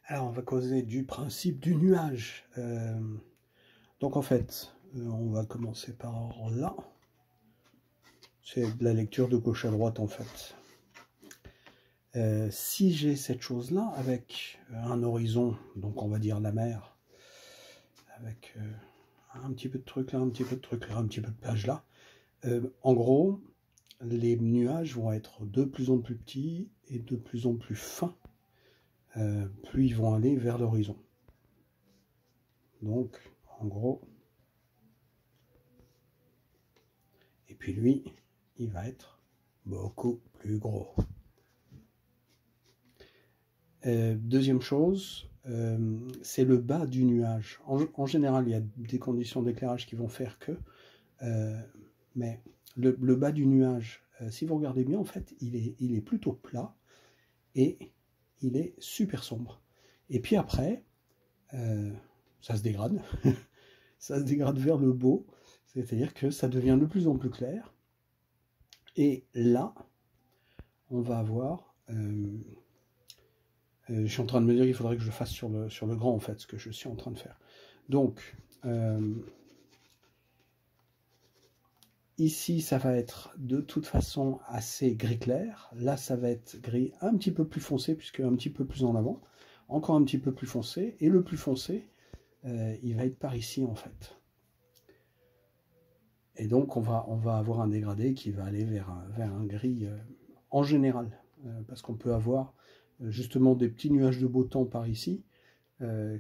Alors, on va causer du principe du nuage. Donc, en fait, on va commencer par là. C'est de la lecture de gauche à droite, en fait. Si j'ai cette chose-là, avec un horizon, donc on va dire la mer, avec un petit peu de truc là, un petit peu de truc là, un petit peu de plage là, en gros, les nuages vont être de plus en plus petits et de plus en plus fins, plus ils vont aller vers l'horizon. Donc, en gros, et puis lui, il va être beaucoup plus gros. Deuxième chose, c'est le bas du nuage. En général, il y a des conditions d'éclairage qui vont faire que, mais le bas du nuage, si vous regardez bien, en fait, il est plutôt plat et il est super sombre. Et puis après, ça se dégrade. Ça se dégrade vers le beau, c'est-à-dire que ça devient de plus en plus clair. Et là, on va avoir... je suis en train de me dire qu'il faudrait que je fasse sur le grand, en fait, ce que je suis en train de faire. Donc, ici, ça va être de toute façon assez gris clair. Là, ça va être gris un petit peu plus foncé, puisque un petit peu plus en avant. Encore un petit peu plus foncé. Et le plus foncé, il va être par ici, en fait. Et donc, on va avoir un dégradé qui va aller vers un gris en général. Parce qu'on peut avoir justement des petits nuages de beau temps par ici,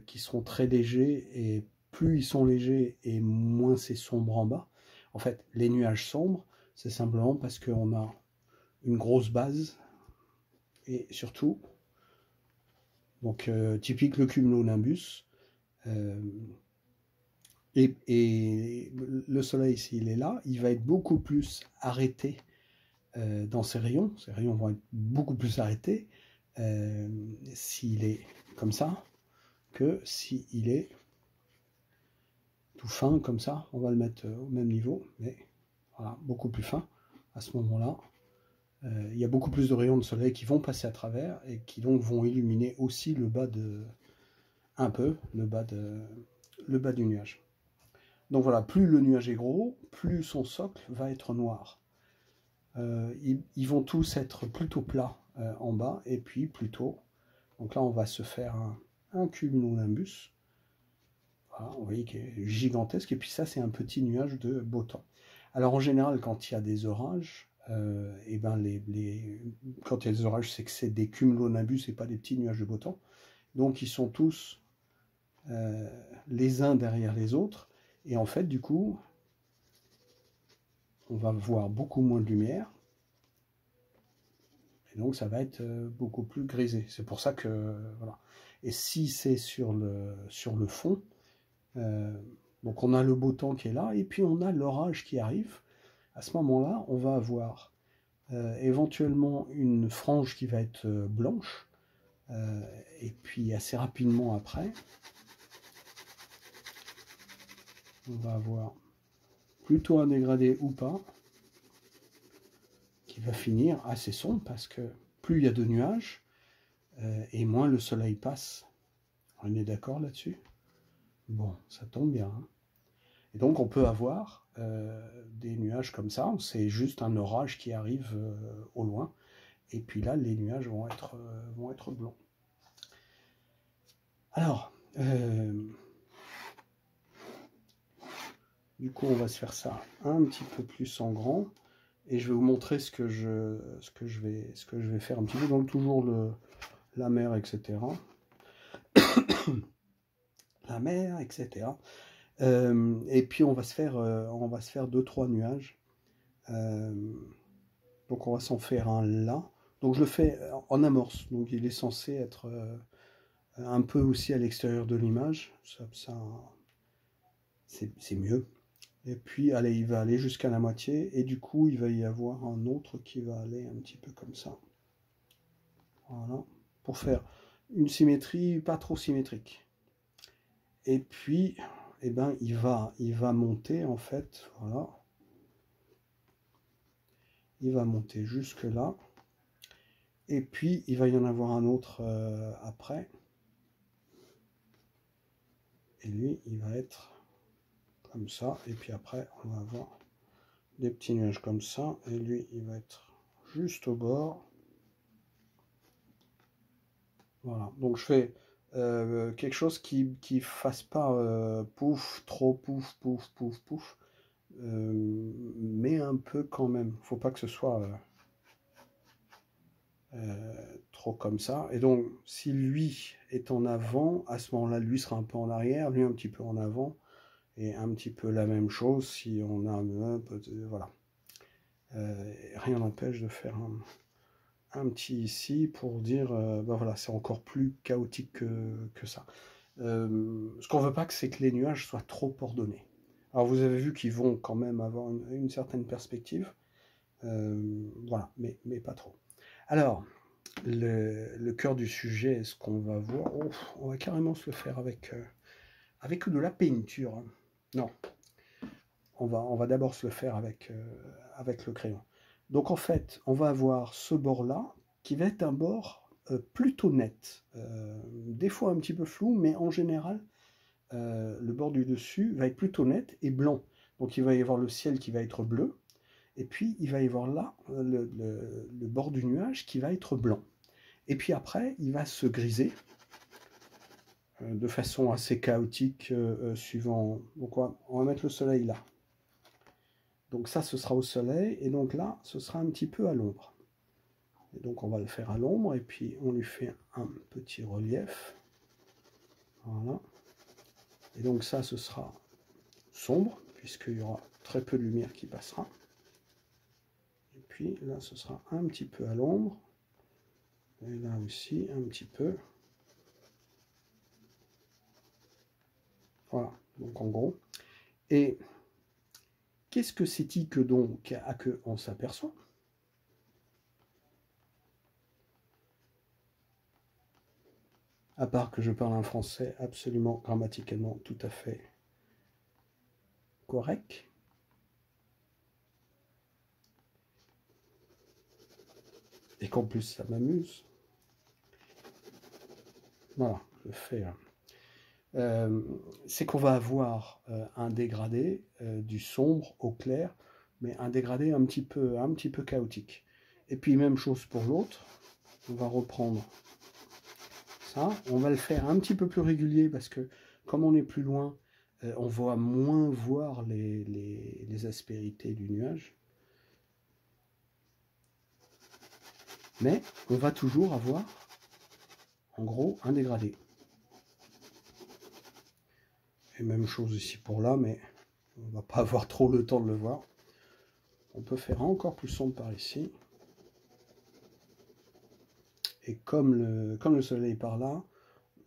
qui seront très légers, et plus ils sont légers et moins c'est sombre en bas. En fait, les nuages sombres, c'est simplement parce qu'on a une grosse base, et surtout, donc typique le cumulonimbus, et le soleil, s'il est là, il va être beaucoup plus arrêté dans ses rayons vont être beaucoup plus arrêtés s'il est comme ça, que s'il est tout fin comme ça. On va le mettre au même niveau, mais voilà, beaucoup plus fin. À ce moment-là, il y a beaucoup plus de rayons de soleil qui vont passer à travers et qui donc vont illuminer aussi le bas le bas du nuage. Donc voilà, plus le nuage est gros, plus son socle va être noir. Ils vont tous être plutôt plats en bas, et puis plutôt. Donc là, on va se faire un cumulonimbus. Voilà, vous voyez qu'il est gigantesque, et puis ça, c'est un petit nuage de beau temps. Alors en général, quand il y a des orages, et ben quand il y a des orages, c'est que c'est des cumulonimbus et pas des petits nuages de beau temps. Donc ils sont tous les uns derrière les autres, et en fait, du coup, on va voir beaucoup moins de lumière, et donc ça va être beaucoup plus grisé. C'est pour ça que, voilà. Et si c'est sur le fond, donc on a le beau temps qui est là, et puis on a l'orage qui arrive. À ce moment-là, on va avoir éventuellement une frange qui va être blanche, et puis assez rapidement après, on va avoir plutôt un dégradé ou pas, qui va finir assez sombre, parce que plus il y a de nuages, et moins le soleil passe. On est d'accord là-dessus? Bon, ça tombe bien. Hein. Et donc on peut avoir des nuages comme ça, c'est juste un orage qui arrive au loin, et puis là les nuages vont être blancs. Alors, du coup on va se faire ça un petit peu plus en grand, et je vais vous montrer ce que je vais faire un petit peu, donc toujours la mer, etc. La mer, etc. Et puis on va se faire 2-3 nuages. Donc on va s'en faire un là. Donc je le fais en amorce. Donc il est censé être un peu aussi à l'extérieur de l'image. Ça c'est mieux. Et puis allez, il va aller jusqu'à la moitié. Et du coup il va y avoir un autre qui va aller un petit peu comme ça. Voilà. Pour faire une symétrie pas trop symétrique. Et puis, eh ben, il va monter en fait, voilà. Il va monter jusque là. Et puis, il va y en avoir un autre après. Et lui, il va être comme ça. Et puis après, on va avoir des petits nuages comme ça. Et lui, il va être juste au bord. Voilà. Donc je fais quelque chose qui fasse pas pouf, trop pouf, pouf, pouf, pouf. Mais un peu quand même. Faut pas que ce soit trop comme ça. Et donc, si lui est en avant, à ce moment-là, lui sera un peu en arrière, lui un petit peu en avant. Et un petit peu la même chose si on a un peu de, voilà. Rien n'empêche de faire un petit ici pour dire, ben voilà, c'est encore plus chaotique que ça. Ce qu'on veut pas, c'est que les nuages soient trop ordonnés. Alors vous avez vu qu'ils vont quand même avoir une certaine perspective, voilà, mais pas trop. Alors, le cœur du sujet, ce qu'on va voir, oh, on va carrément se le faire avec de la peinture. Non, on va d'abord se le faire avec le crayon. Donc en fait, on va avoir ce bord-là, qui va être un bord plutôt net. Des fois un petit peu flou, mais en général, le bord du dessus va être plutôt net et blanc. Donc il va y avoir le ciel qui va être bleu, et puis il va y avoir là le bord du nuage qui va être blanc. Et puis après, il va se griser de façon assez chaotique suivant... Donc on va mettre le soleil là. Donc ça, ce sera au soleil, et donc là, ce sera un petit peu à l'ombre. Et donc on va le faire à l'ombre, et puis on lui fait un petit relief. Voilà. Et donc ça, ce sera sombre, puisqu'il y aura très peu de lumière qui passera. Et puis là, ce sera un petit peu à l'ombre. Et là aussi, un petit peu. Voilà, donc en gros. Et qu'est-ce que c'est-il que donc à que on s'aperçoit? À part que je parle un français absolument grammaticalement tout à fait correct. Et qu'en plus ça m'amuse. Voilà, je fais. C'est qu'on va avoir un dégradé du sombre au clair, mais un dégradé un petit peu chaotique. Et puis même chose pour l'autre. On va reprendre ça. On va le faire un petit peu plus régulier parce que comme on est plus loin, on va moins voir les aspérités du nuage. Mais on va toujours avoir, en gros, un dégradé. Et même chose ici pour là, mais on va pas avoir trop le temps de le voir. On peut faire encore plus sombre par ici. Et comme le soleil est par là,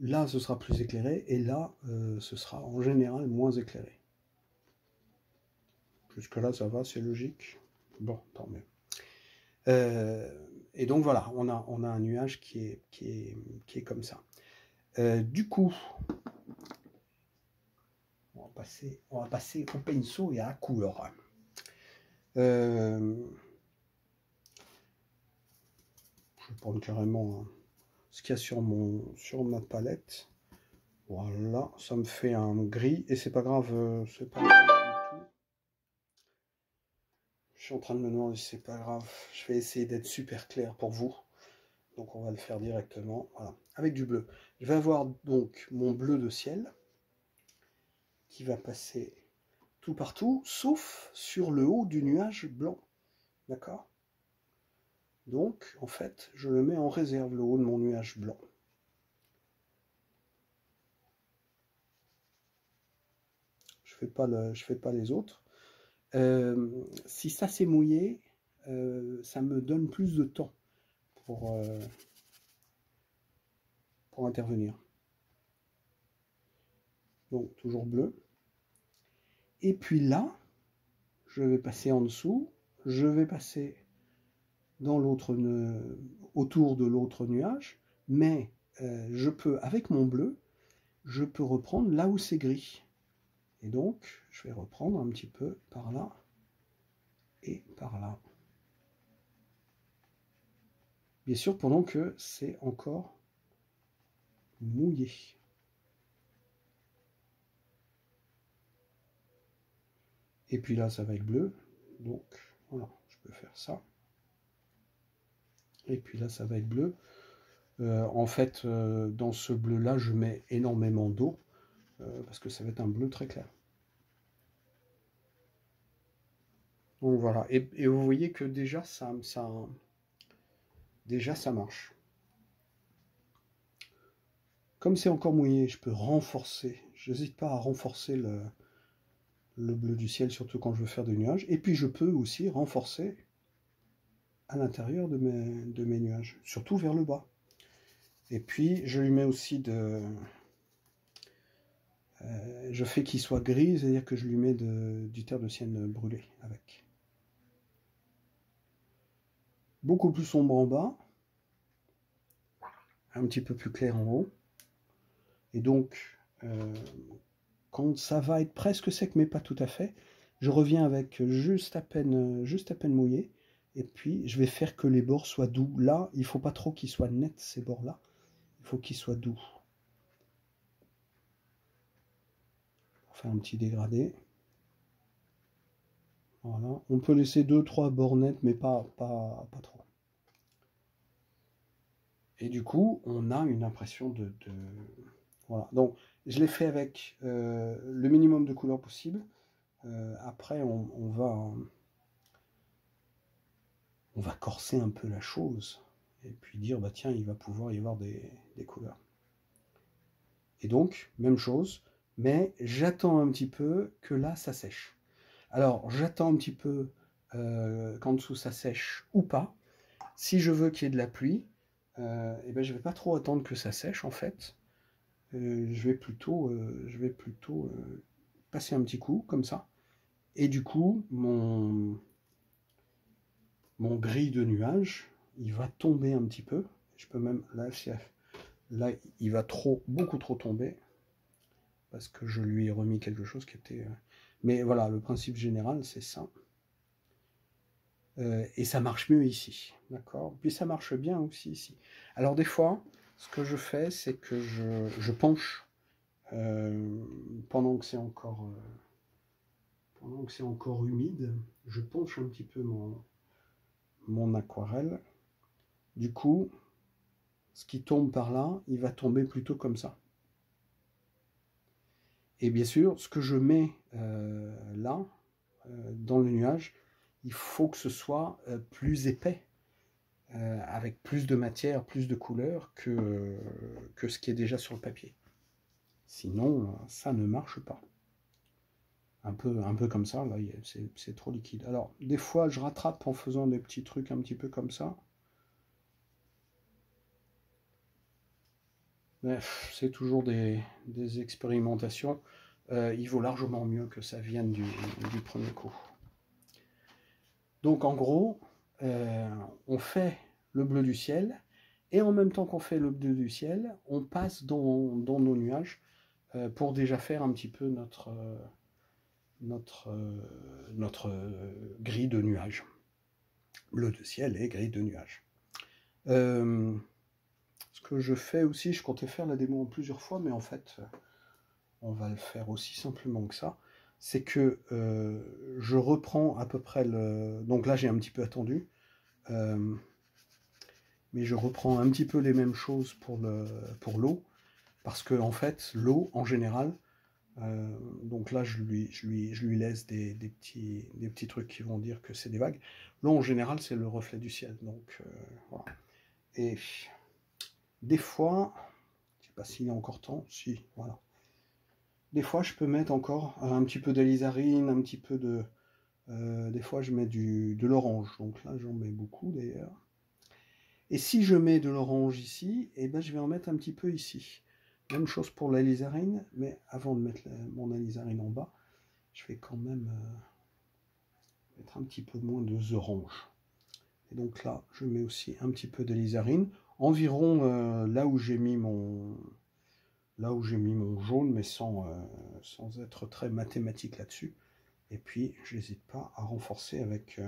là ce sera plus éclairé, et là ce sera en général moins éclairé. Jusque là ça va, c'est logique. Bon, tant mieux. Et donc voilà, on a un nuage qui est comme ça. Du coup, on va passer au pinceau et à la couleur. Je vais prendre carrément ce qu'il y a sur ma palette. Voilà, ça me fait un gris, et c'est pas grave, c'est pas grave du tout. Je suis en train de me demander si c'est pas grave. Je vais essayer d'être super clair pour vous. Donc on va le faire directement, voilà, avec du bleu. Je vais avoir donc mon bleu de ciel qui va passer tout partout, sauf sur le haut du nuage blanc. D'accord? Donc, en fait, je le mets en réserve, le haut de mon nuage blanc. Je fais pas les autres. Si ça s'est mouillé, ça me donne plus de temps pour intervenir. Donc, toujours bleu. Et puis là, je vais passer en dessous, je vais passer dans l'autre, autour de l'autre nuage, mais je peux, avec mon bleu, je peux reprendre là où c'est gris. Et donc, je vais reprendre un petit peu par là et par là. Bien sûr, pendant que c'est encore mouillé. Et puis là, ça va être bleu. Donc, voilà, je peux faire ça. Et puis là, ça va être bleu. En fait, dans ce bleu-là, je mets énormément d'eau, parce que ça va être un bleu très clair. Donc voilà, et vous voyez que déjà ça marche. Comme c'est encore mouillé, je peux renforcer. Je n'hésite pas à renforcer le bleu du ciel, surtout quand je veux faire des nuages. Et puis je peux aussi renforcer à l'intérieur de mes nuages, surtout vers le bas. Et puis je lui mets aussi je fais qu'il soit gris, c'est-à-dire que je lui mets du terre de sienne brûlé avec. Beaucoup plus sombre en bas, un petit peu plus clair en haut. Et donc, quand ça va être presque sec, mais pas tout à fait, je reviens avec juste à peine mouillé. Et puis, je vais faire que les bords soient doux. Là, il ne faut pas trop qu'ils soient nets, ces bords-là. Il faut qu'ils soient doux. On va faire un petit dégradé. Voilà. On peut laisser 2-3 bords nets, mais pas trop. Et du coup, on a une impression de... Voilà. Donc, je l'ai fait avec le minimum de couleurs possible. Après, on va corser un peu la chose. Et puis dire, bah tiens, il va pouvoir y avoir des couleurs. Et donc, même chose, mais j'attends un petit peu que là, ça sèche. Alors, j'attends un petit peu qu'en dessous, ça sèche ou pas. Si je veux qu'il y ait de la pluie, et ben, je ne vais pas trop attendre que ça sèche, en fait. Je vais plutôt passer un petit coup, comme ça. Et du coup, mon gris de nuage, il va tomber un petit peu. Je peux même, là il va beaucoup trop tomber, parce que je lui ai remis quelque chose qui était... Mais voilà, le principe général, c'est ça. Et ça marche mieux ici, d'accord? Puis ça marche bien aussi ici. Alors des fois, ce que je fais, c'est que je penche pendant que c'est encore humide, je penche un petit peu mon aquarelle. Du coup, ce qui tombe par là, il va tomber plutôt comme ça. Et bien sûr, ce que je mets là, dans le nuage, il faut que ce soit plus épais, avec plus de matière, plus de couleur que ce qui est déjà sur le papier. Sinon, ça ne marche pas. Un peu comme ça, là, c'est trop liquide. Alors, des fois, je rattrape en faisant des petits trucs un petit peu comme ça. C'est toujours des expérimentations. Il vaut largement mieux que ça vienne du premier coup. Donc en gros, on fait le bleu du ciel, et en même temps qu'on fait le bleu du ciel, on passe dans nos nuages pour déjà faire un petit peu notre grille de nuages. Bleu de ciel et grille de nuages. Ce que je fais aussi, je comptais faire la démo en plusieurs fois, mais en fait, on va le faire aussi simplement que ça. C'est que je reprends à peu près le... Donc là, j'ai un petit peu attendu. Mais je reprends un petit peu les mêmes choses pour l'eau. Parce que, en fait, l'eau, en général... donc là, je lui laisse des petits trucs qui vont dire que c'est des vagues. L'eau, en général, c'est le reflet du ciel. Donc, voilà. Et des fois... Je sais pas s'il y a encore temps. Si, voilà. Des fois, je peux mettre encore un petit peu d'alizarine, un petit peu de... des fois, je mets de l'orange. Donc là, j'en mets beaucoup, d'ailleurs. Et si je mets de l'orange ici, eh ben, je vais en mettre un petit peu ici. Même chose pour l'alizarine, mais avant de mettre mon alizarine en bas, je vais quand même mettre un petit peu moins d'orange. Et donc là, je mets aussi un petit peu d'alizarine, environ là où j'ai mis mon jaune, mais sans être très mathématique là-dessus. Et puis, je n'hésite pas à renforcer avec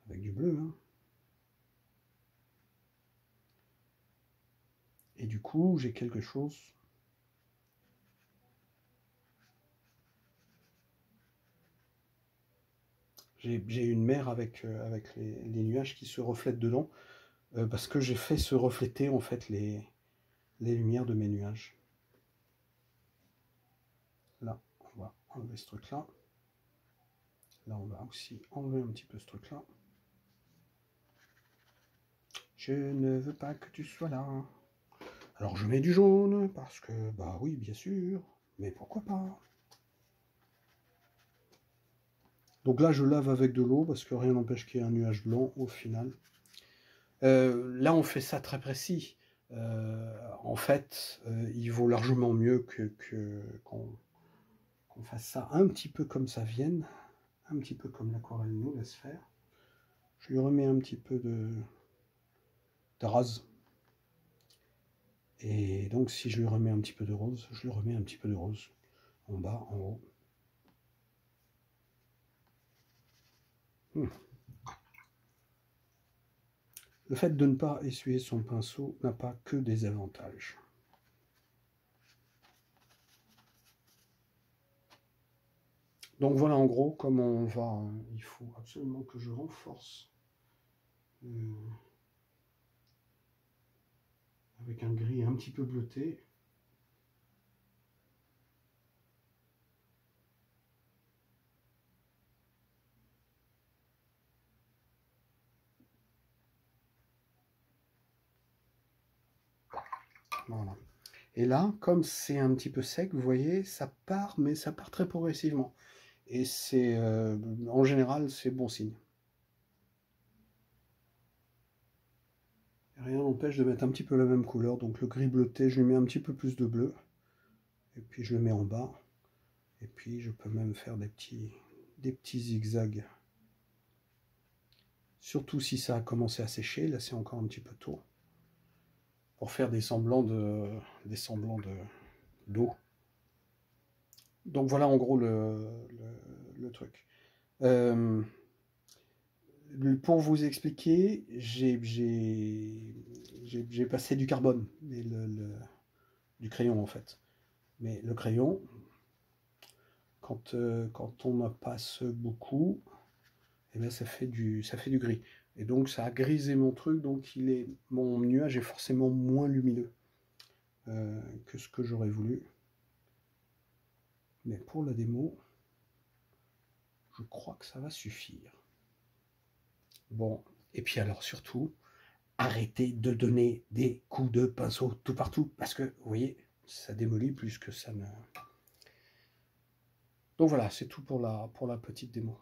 du bleu. Hein. Et du coup, j'ai quelque chose... J'ai une mer avec, avec les nuages qui se reflètent dedans, parce que j'ai fait se refléter en fait les lumières de mes nuages. Là, on va enlever ce truc-là. Là, on va aussi enlever un petit peu ce truc-là. Je ne veux pas que tu sois là. Alors je mets du jaune, parce que, bah oui, bien sûr, mais pourquoi pas. Donc là, je lave avec de l'eau, parce que rien n'empêche qu'il y ait un nuage blanc au final. Là, on fait ça très précis. En fait, il vaut largement mieux qu'on fasse ça un petit peu comme ça vienne, un petit peu comme l'aquarelle nous laisse faire. Je lui remets un petit peu de rose. Et donc, si je lui remets un petit peu de rose, je lui remets un petit peu de rose. En bas, en haut. Le fait de ne pas essuyer son pinceau n'a pas que des avantages. Donc voilà en gros comment on va. Il faut absolument que je renforce avec un gris un petit peu bleuté. Voilà. Et là, comme c'est un petit peu sec, vous voyez, ça part, mais ça part très progressivement. Et c'est, en général, c'est bon signe. Rien n'empêche de mettre un petit peu la même couleur, donc le gris bleuté, je lui mets un petit peu plus de bleu. Et puis je le mets en bas. Et puis je peux même faire des petits zigzags. Surtout si ça a commencé à sécher, là c'est encore un petit peu tôt. Pour faire des semblants d'eau. Donc voilà en gros le truc. Pour vous expliquer, j'ai passé du carbone, mais du crayon en fait. Mais le crayon, quand on en passe beaucoup, et bien ça fait du gris. Et donc ça a grisé mon truc, donc mon nuage est forcément moins lumineux que ce que j'aurais voulu. Mais pour la démo, je crois que ça va suffire. Bon, et puis alors surtout, arrêtez de donner des coups de pinceau tout partout, parce que, vous voyez, ça démolit plus que ça ne... Donc voilà, c'est tout pour la petite démo.